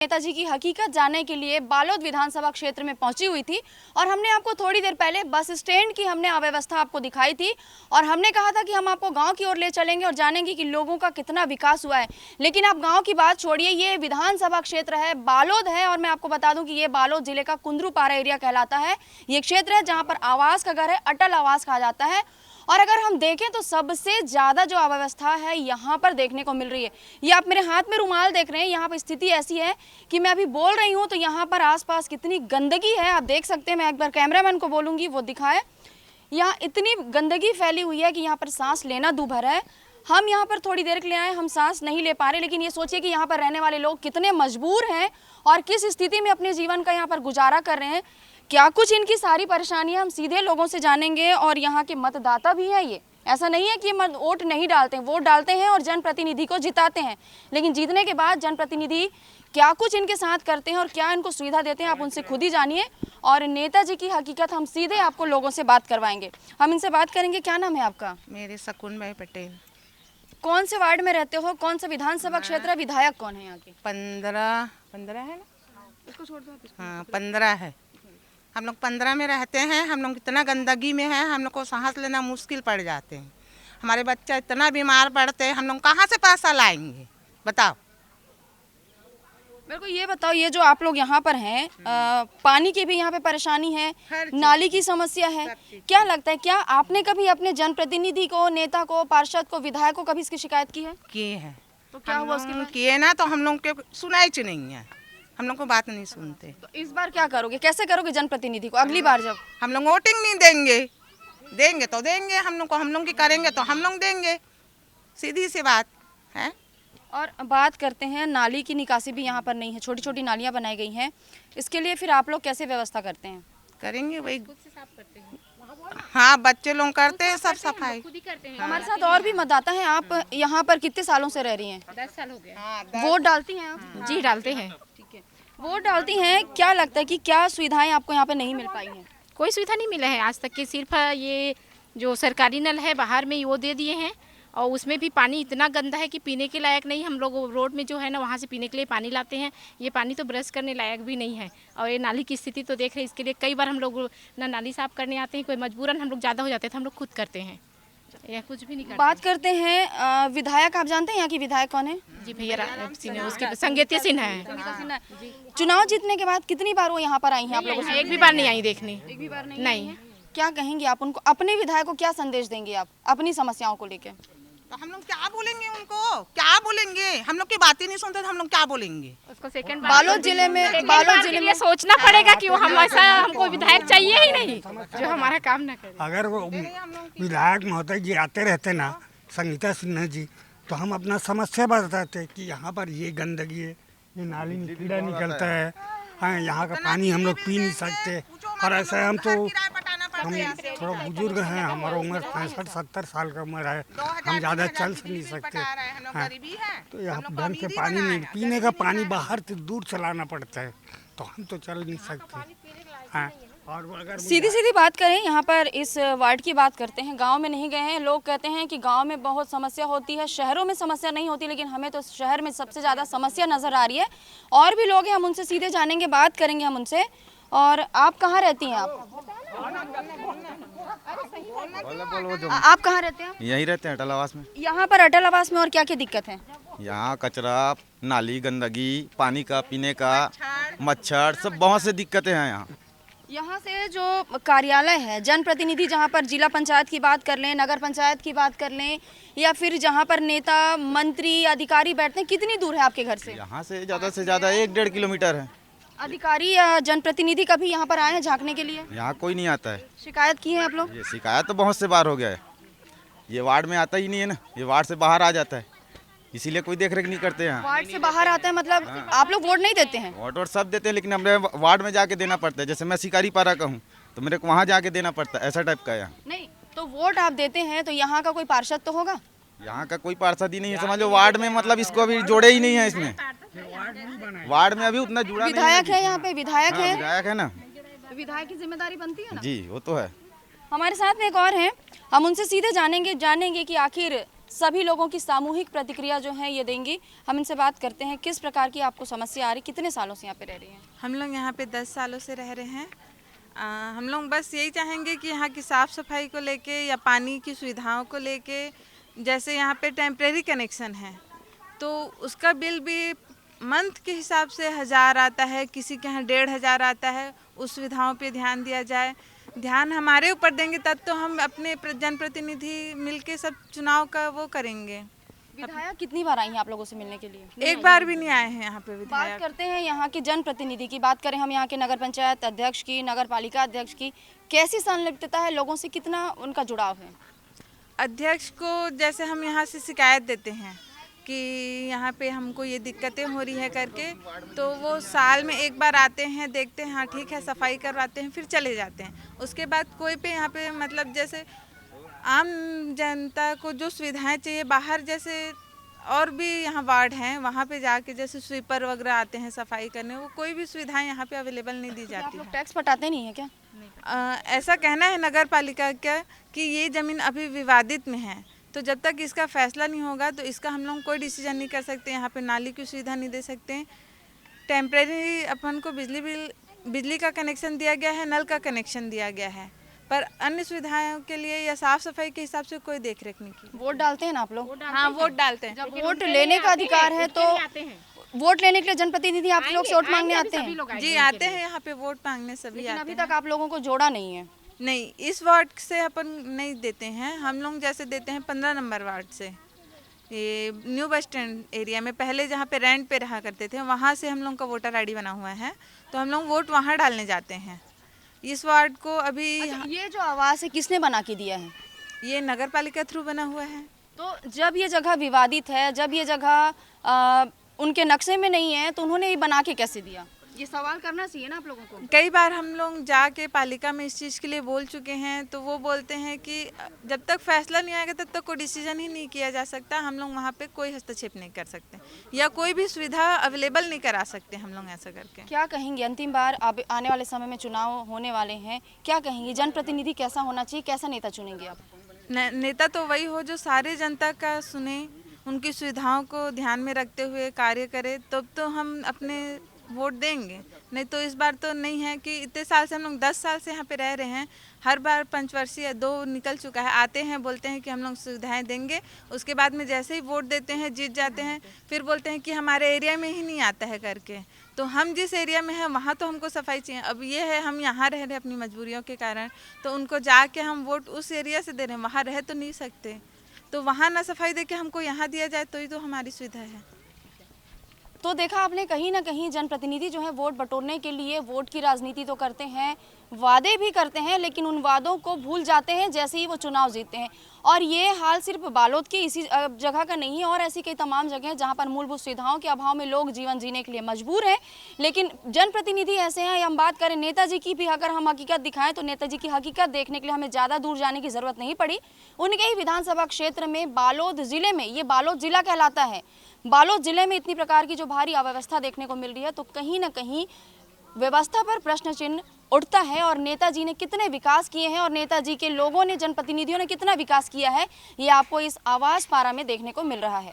नेताजी की हकीकत जानने के लिए बालोद विधानसभा क्षेत्र में पहुंची हुई थी और हमने आपको थोड़ी देर पहले बस स्टैंड की हमने अव्यवस्था आपको दिखाई थी और हमने कहा था कि हम आपको गांव की ओर ले चलेंगे और जानेंगे कि लोगों का कितना विकास हुआ है। लेकिन आप गांव की बात छोड़िए, ये विधानसभा क्षेत्र है, बालोद है और मैं आपको बता दूं कि ये बालोद जिले का कुंदरूपारा एरिया कहलाता है। ये क्षेत्र है जहाँ पर आवास का घर है, अटल आवास कहा जाता है। और अगर हम देखें तो सबसे ज़्यादा जो अव्यवस्था है यहाँ पर देखने को मिल रही है। ये आप मेरे हाथ में रुमाल देख रहे हैं, यहाँ पर स्थिति ऐसी है कि मैं अभी बोल रही हूँ तो यहाँ पर आसपास कितनी गंदगी है आप देख सकते हैं। मैं एक बार कैमरामैन को बोलूँगी वो दिखाए। यहाँ इतनी गंदगी फैली हुई है कि यहाँ पर सांस लेना दूभर है। हम यहाँ पर थोड़ी देर के लिए आए, हम सांस नहीं ले पा रहे, लेकिन ये सोचिए कि यहाँ पर रहने वाले लोग कितने मजबूर हैं और किस स्थिति में अपने जीवन का यहाँ पर गुजारा कर रहे हैं। क्या कुछ इनकी सारी परेशानियां हम सीधे लोगों से जानेंगे। और यहाँ के मतदाता भी हैं, ये ऐसा नहीं है कि वोट नहीं डालते हैं, वोट डालते हैं और जनप्रतिनिधि को जिताते हैं, लेकिन जीतने के बाद जनप्रतिनिधि क्या कुछ इनके साथ करते हैं और क्या इनको सुविधा देते हैं आप उनसे खुद ही जानिए। और नेताजी की हकीकत हम सीधे आपको लोगों से बात करवाएंगे। हम इनसे बात करेंगे। क्या नाम है आपका? मेरे शकुनबाई पटेल। कौन से वार्ड में रहते हो? कौन सा विधानसभा क्षेत्र? विधायक कौन है यहाँ के? 15 है ना? इसको छोड़ दो। हाँ 15 है। हम लोग 15 में रहते हैं। हम लोग इतना गंदगी में है, हम लोग को सांस लेना मुश्किल पड़ जाते हैं। हमारे बच्चे इतना बीमार पड़ते हैं, हम लोग कहाँ से पैसा लाएंगे बताओ। मेरे को ये बताओ, ये जो आप लोग यहाँ पर हैं, पानी की भी यहाँ पे परेशानी है, नाली की समस्या है, क्या लगता है क्या आपने कभी अपने जनप्रतिनिधि को, नेता को, पार्षद को, विधायक को कभी इसकी शिकायत की है? किए हैं। तो क्या हुआ उसके बाद? किए ना तो हम लोग के सुनाई च नहीं है, हम लोग को बात नहीं सुनते। तो इस बार क्या करोगे, कैसे करोगे जनप्रतिनिधि को अगली बार जब? हम लोग वोटिंग नहीं देंगे, देंगे तो देंगे, हम लोग को हम लोग की करेंगे तो हम लोग देंगे, सीधी सी बात है। और बात करते हैं, नाली की निकासी भी यहाँ पर नहीं है, छोटी छोटी नालियाँ बनाई गई हैं, इसके लिए फिर आप लोग कैसे व्यवस्था करते हैं? करेंगे वही खुद से साफ करते हैं। हाँ बच्चे लोग करते हैं सब सफाई खुद ही करते हैं। हमारे साथ और भी मतदाता हैं। आप यहाँ पर कितने सालों से रह रही हैं? 10 साल हो गए। वोट डालती हैं आप? जी डालते हैं। ठीक है, वोट डालती हैं। क्या लगता है कि क्या सुविधाएं आपको यहाँ पे नहीं मिल पाई हैं? कोई सुविधा नहीं मिला है आज तक के, सिर्फ ये जो सरकारी नल है बाहर में वो दे दिए हैं और उसमें भी पानी इतना गंदा है कि पीने के लायक नहीं। हम लोग रोड में जो है ना वहाँ से पीने के लिए पानी लाते हैं, ये पानी तो ब्रश करने लायक भी नहीं है। और ये नाली की स्थिति तो देख रहे हैं, इसके लिए कई बार हम लोग ना नाली साफ करने आते हैं, कोई मजबूरन हम लोग ज़्यादा हो जाते हैं तो हम लोग खुद करते हैं या कुछ भी नहीं करते। बात करते हैं विधायक, आप जानते हैं यहाँ की विधायक कौन है? जी भैया सिन्हा, उसके संगीता सिन्हा है। चुनाव जीतने के बाद कितनी बार वो यहाँ पर आई हैं आप लोगों से? एक भी बार नहीं आई देखने। एक भी बार नहीं। क्या कहेंगे आप उनको, अपने विधायक को क्या संदेश देंगे आप अपनी समस्याओं को लेकर? तो हम लोग क्या बोलेंगे उनको, क्या बोलेंगे? हम लोग की बात ही नहीं सुनते तो हम लोग क्या बोलेंगे? उसको सेकंड बालोद जिले में सोचना पड़ेगा कि वो हम ऐसा, हमको विधायक चाहिए ही नहीं जो हमारा काम ना करे। अगर वो विधायक महोदय जी आते रहते ना, संगीता सिन्हा जी, तो हम अपना समस्या बताते कि यहाँ पर ये गंदगी है, ये नाली में कीड़ा निकलता है, हाँ यहाँ का पानी हम लोग पी नहीं सकते। और ऐसा हम थोड़ा बुजुर्ग हैं, हमारा उम्र 65-70 साल का उम्र है, हम ज़्यादा चल नहीं सकते हाँ। तो यहाँ ढंग से पानी नहीं, पीने का पानी बाहर से दूर चलाना पड़ता है, तो हम तो चल नहीं सकते हाँ। और अगर सीधी सीधी बात करें, यहाँ पर इस वार्ड की बात करते हैं, गांव में नहीं गए हैं। लोग कहते हैं कि गांव में बहुत समस्या होती है, शहरों में समस्या नहीं होती, लेकिन हमें तो शहर में सबसे ज़्यादा समस्या नज़र आ रही है। और भी लोग हैं, हम उनसे सीधे जानेंगे, बात करेंगे हम उनसे। और आप कहाँ रहती हैं? आप कहाँ रहते हैं? यहीं रहते हैं अटल आवास में। यहाँ पर अटल आवास में और क्या क्या दिक्कत है? यहाँ कचरा, नाली, गंदगी, पानी का पीने का, मच्छर, सब बहुत से दिक्कतें हैं यहाँ। यहाँ से जो कार्यालय है, जनप्रतिनिधि, जहाँ पर जिला पंचायत की बात कर लें, नगर पंचायत की बात कर लें, या फिर जहाँ पर नेता, मंत्री, अधिकारी बैठते हैं, कितनी दूर है आपके घर से? यहाँ से ज़्यादा 1-1.5 किलोमीटर है। अधिकारी या जनप्रतिनिधि कभी यहाँ पर आए हैं झांकने के लिए? यहाँ कोई नहीं आता है। शिकायत की है आप लोग? ये शिकायत तो बहुत से बार हो गया है, ये वार्ड में आता ही नहीं है ना, ये वार्ड से बाहर आ जाता है, इसीलिए कोई देख रेख नहीं करते हैं। वार्ड से बाहर आता है मतलब आप लोग वोट नहीं देते हैं? वोट सब देते हैं, लेकिन हमें वार्ड में जाके देना पड़ता है। जैसे मैं शिकारी पारा का हूँ तो मेरे को वहाँ जाके देना पड़ता है, ऐसा टाइप का है यहाँ। नहीं तो वोट आप देते हैं तो यहाँ का कोई पार्षद तो होगा? यहाँ का कोई पार्षद ही नहीं है, समझ लो। वार्ड में मतलब इसको अभी जोड़े ही नहीं है, इसमें वार्ड में अभी उतना जुड़ा नहीं है। विधायक है यहाँ पे, विधायक है, विधायक है ना, विधायक की जिम्मेदारी बनती है ना। जी वो तो है। हमारे साथ में एक और हैं, हम उनसे सीधे जानेंगे कि आखिर सभी लोगों की सामूहिक प्रतिक्रिया जो है ये देंगी। हम इनसे बात करते हैं, किस प्रकार की आपको समस्या आ रही, कितने सालों से यहाँ पे रह रही हैं? हम लोग यहाँ पे 10 सालों से रह रहे हैं। हम लोग बस यही चाहेंगे कि यहाँ की साफ़ सफाई को लेके या पानी की सुविधाओं को लेके, जैसे यहाँ पे टेम्परेरी कनेक्शन है तो उसका बिल भी मंथ के हिसाब से 1000 आता है, किसी के यहाँ 1500 आता है। उस सुविधाओं पे ध्यान दिया जाए। ध्यान हमारे ऊपर देंगे तब तो हम अपने जनप्रतिनिधि मिलके सब चुनाव का वो करेंगे। विधायक कितनी बार आई हैं आप लोगों से मिलने के लिए? एक बार भी नहीं आए हैं यहाँ पे बात विधायक। करते हैं यहाँ के जनप्रतिनिधि की। बात करें हम यहाँ के नगर पंचायत अध्यक्ष की, नगर पालिका अध्यक्ष की, कैसी संलिप्तता है, लोगों से कितना उनका जुड़ाव है? अध्यक्ष को जैसे हम यहाँ से शिकायत देते हैं कि यहाँ पे हमको ये दिक्कतें हो रही है करके, तो वो साल में एक बार आते हैं, देखते हैं, हाँ ठीक है, सफाई करवाते हैं, फिर चले जाते हैं। उसके बाद कोई पे यहाँ पे मतलब जैसे आम जनता को जो सुविधाएं चाहिए बाहर, जैसे और भी यहाँ वार्ड हैं वहाँ पे जाके जैसे स्वीपर वगैरह आते हैं सफाई करने, वो कोई भी सुविधाएं यहाँ पे अवेलेबल नहीं दी आप जाती लोग हैं। टैक्स पटाते नहीं है क्या? ऐसा कहना है नगर पालिका का कि ये ज़मीन अभी विवादित में है, तो जब तक इसका फैसला नहीं होगा तो इसका हम लोग कोई डिसीजन नहीं कर सकते। यहाँ पे नाली की सुविधा नहीं दे सकते। टेम्परेरी अपन को बिजली का कनेक्शन दिया गया है, नल का कनेक्शन दिया गया है, पर अन्य सुविधाओं के लिए या साफ़ सफाई के हिसाब से कोई देख रेख नहीं की। वोट डालते हैं ना आप लोग? हाँ, वोट डालते हैं। जब वोट लेने का अधिकार है तो वोट लेने के लिए जनप्रतिनिधि आप लोग से वोट मांगने आते हैं? जी आते हैं यहाँ पे वोट मांगने, सभी लेकिन आते अभी हैं। तक आप लोगों को जोड़ा नहीं है। नहीं, इस वार्ड से अपन नहीं देते हैं। हम लोग जैसे देते हैं 15 नंबर वार्ड से, ये न्यू बस स्टैंड एरिया में पहले जहाँ पे रेंट पे रहा करते थे वहाँ से हम लोग का वोटर आईडी बना हुआ है, तो हम लोग वोट वहाँ डालने जाते हैं। इस वार्ड को अभी ये जो आवास है किसने बना के दिया है? ये नगर पालिका थ्रू बना हुआ है। तो जब ये जगह विवादित है, जब ये जगह उनके नक्शे में नहीं है, तो उन्होंने ये बना के कैसे दिया? ये सवाल करना चाहिए ना आप लोगों को। कई बार हम लोग जाके पालिका में इस चीज़ के लिए बोल चुके हैं, तो वो बोलते हैं कि जब तक फैसला नहीं आएगा तब तक कोई डिसीजन ही नहीं किया जा सकता। हम लोग वहाँ पे कोई हस्तक्षेप नहीं कर सकते या कोई भी सुविधा अवेलेबल नहीं करा सकते हम लोग ऐसा करके। क्या कहेंगे, अंतिम बार अब आने वाले समय में चुनाव होने वाले हैं, क्या कहेंगे, जनप्रतिनिधि कैसा होना चाहिए, कैसा नेता चुनेंगे आप? नेता तो वही हो जो सारे जनता का सुने, उनकी सुविधाओं को ध्यान में रखते हुए कार्य करे, तब तो हम अपने वोट देंगे। नहीं तो इस बार तो नहीं है कि इतने साल से हम लोग 10 साल से यहाँ पे रह रहे हैं, हर बार पंचवर्षीय 2 निकल चुका है, आते हैं बोलते हैं कि हम लोग सुविधाएं देंगे, उसके बाद में जैसे ही वोट देते हैं जीत जाते हैं, फिर बोलते हैं कि हमारे एरिया में ही नहीं आता है करके। तो हम जिस एरिया में हैं वहाँ तो हमको सफाई चाहिए। अब ये है हम यहाँ रह रहे अपनी मजबूरियों के कारण, तो उनको जाके हम वोट उस एरिया से दे रहे हैं, वहाँ रह तो नहीं सकते, तो वहाँ ना सफाई दे के हमको यहाँ दिया जाए तो ही तो हमारी सुविधा है। तो देखा आपने, कहीं ना कहीं जनप्रतिनिधि जो है वोट बटोरने के लिए वोट की राजनीति तो करते हैं, वादे भी करते हैं, लेकिन उन वादों को भूल जाते हैं जैसे ही वो चुनाव जीतते हैं। और ये हाल सिर्फ बालोद की इसी जगह का नहीं है, और ऐसी कई तमाम जगह हैं जहाँ पर मूलभूत सुविधाओं के अभाव में लोग जीवन जीने के लिए मजबूर हैं। लेकिन जनप्रतिनिधि ऐसे हैं। हम बात करें नेताजी की भी, अगर हम हकीकत दिखाएं तो नेताजी की हकीकत देखने के लिए हमें ज़्यादा दूर जाने की ज़रूरत नहीं पड़ी। उनके ही विधानसभा क्षेत्र में बालोद ज़िले में, ये बालोद ज़िला कहलाता है, बालोद जिले में इतनी प्रकार की जो भारी अव्यवस्था देखने को मिल रही है, तो कहीं ना कहीं व्यवस्था पर प्रश्न चिन्ह उठता है। और नेताजी ने कितने विकास किए हैं और नेताजी के लोगों ने, जनप्रतिनिधियों ने कितना विकास किया है, ये आपको इस आवास पारा में देखने को मिल रहा है।